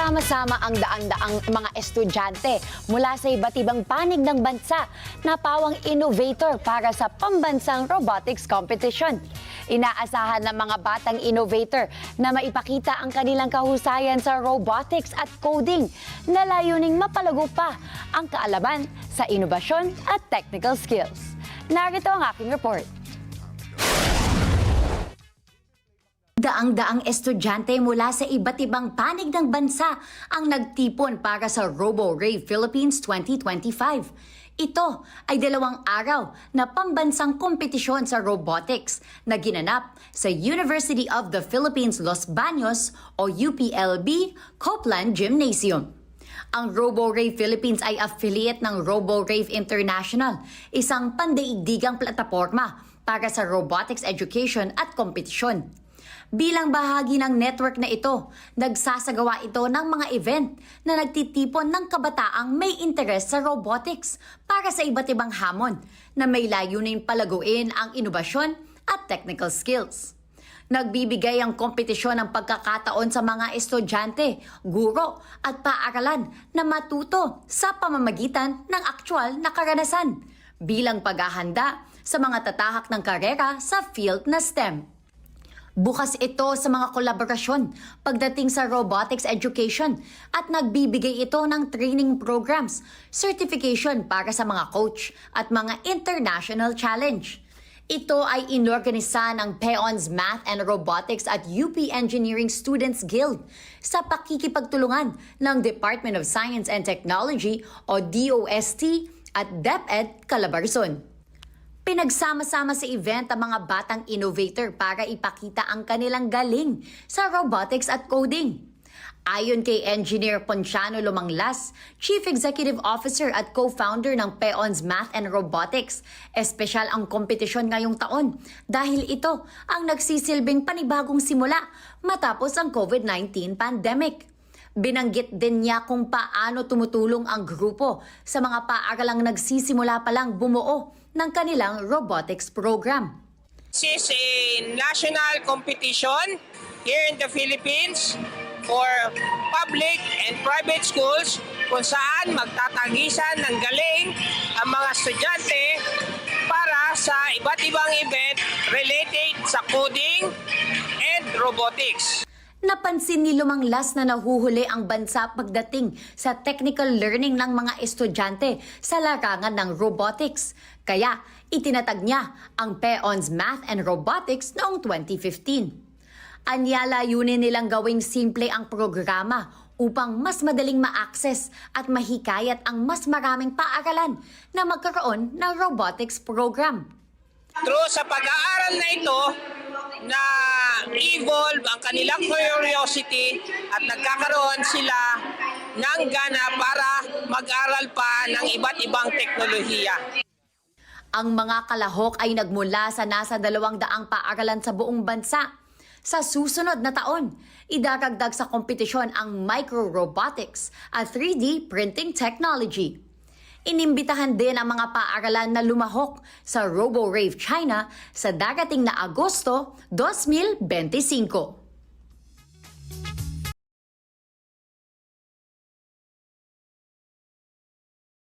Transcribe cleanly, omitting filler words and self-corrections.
Pinagsama-sama ang daang-daang mga estudyante mula sa iba't ibang panig ng bansa na pawang innovator para sa pambansang robotics competition. Inaasahan ng mga batang innovator na maipakita ang kanilang kahusayan sa robotics at coding na layuning mapalago pa ang kaalaman sa inobasyon at technical skills. Narito ang aking report. Daang-daang estudyante mula sa iba't ibang panig ng bansa ang nagtipon para sa RoboRave Philippines 2025. Ito ay 2 araw na pambansang kompetisyon sa robotics na ginanap sa University of the Philippines Los Baños o UPLB Copeland Gymnasium. Ang RoboRave Philippines ay affiliate ng RoboRave International, isang pandaigdigang plataporma para sa robotics education at kompetisyon. Bilang bahagi ng network na ito, nagsasagawa ito ng mga event na nagtitipon ng kabataang may interes sa robotics para sa iba't ibang hamon na may layunin palaguin ang inobasyon at technical skills. Nagbibigay ang kompetisyon ng pagkakataon sa mga estudyante, guro at paaralan na matuto sa pamamagitan ng aktwal na karanasan bilang paghahanda sa mga tatahak ng karera sa field na STEM. Bukas ito sa mga kolaborasyon pagdating sa robotics education at nagbibigay ito ng training programs, certification para sa mga coach at mga international challenge. Ito ay inorganisa ng PEON's Math and Robotics at UP Engineering Students Guild sa pakikipagtulungan ng Department of Science and Technology o DOST at DepEd Calabarzon. Pinagsama-sama sa event ang mga batang innovator para ipakita ang kanilang galing sa robotics at coding. Ayon kay Engineer Ponciano Lumanglas, Chief Executive Officer at co-founder ng PEON's Math and Robotics, espesyal ang kompetisyon ngayong taon dahil ito ang nagsisilbing panibagong simula matapos ang COVID-19 pandemic. Binanggit din niya kung paano tumutulong ang grupo sa mga paaralang nagsisimula pa lang bumuo ng kanilang robotics program. This is a national competition here in the Philippines for public and private schools kung saan magtatagisan ng galing ang mga estudyante para sa iba't ibang event related sa coding and robotics. Napansin ni Lumanglas na nahuhuli ang bansa pagdating sa technical learning ng mga estudyante sa larangan ng robotics. Kaya itinatag niya ang PEON's Math and Robotics noong 2015. Anya layunin nilang gawing simple ang programa upang mas madaling ma-access at mahikayat ang mas maraming paaralan na magkaroon ng robotics program. Through sa pag-aaral na ito, na-evolve ang kanilang curiosity at nagkakaroon sila ng gana para mag-aral pa ng iba't ibang teknolohiya. Ang mga kalahok ay nagmula sa nasa 200 paaralan sa buong bansa. Sa susunod na taon, idaragdag sa kompetisyon ang micro-robotics at 3D printing technology. Inimbitahan din ang mga paaralan na lumahok sa RoboRave China sa darating na Agosto 2025.